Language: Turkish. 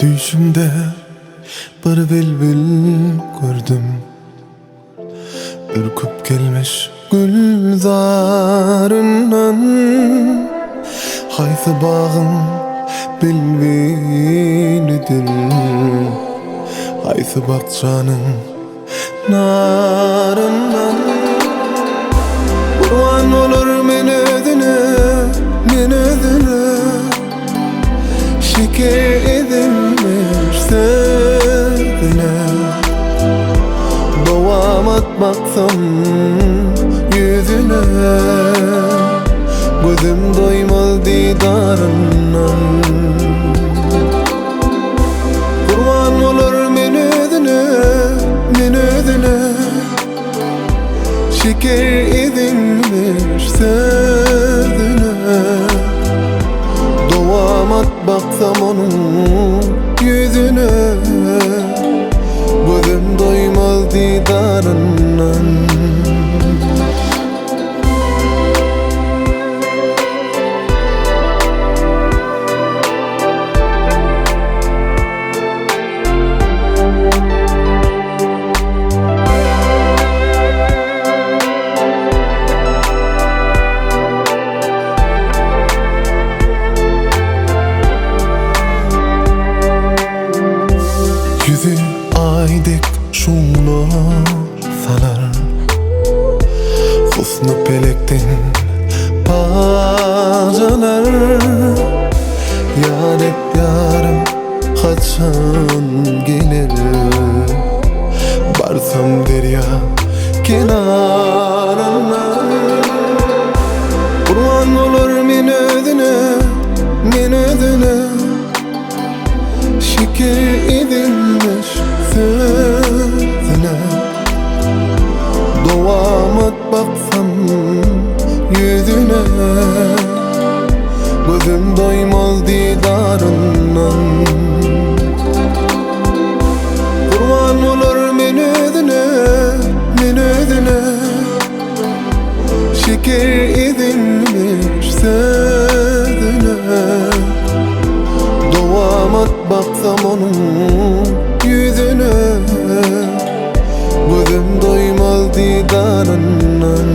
Düşümde bir bülbül gördüm, ürküp gelmiş güldarından. Hayfı bağın bülbülüdür, hayfı bahçanın narından. Kurban olur men özüne, men özüne, şeker edilmiş sözüne. Devam etmaksam yüzüne, gözüm doymaz didarından. Kurban olur men özüne, men özüne, şeker edilmiş sözüne. Devam et baksam onun yüzüne, gözüm doymaz didarından. Yüzü aydek şunlar salar, husnu pelekten parçalar. Yarep yarım kaçan gelir, barsam derya kenarına. Kurban olur men özüne, men özüne, şeker edilmiş sözüne. Devam et baksam yüzüne, gözüm doymaz didarından. Kurban olur men özüne, men özüne, şeker edilmiş sözüne. Devam et baksam onun yüzüne, gözüm doymaz didarından.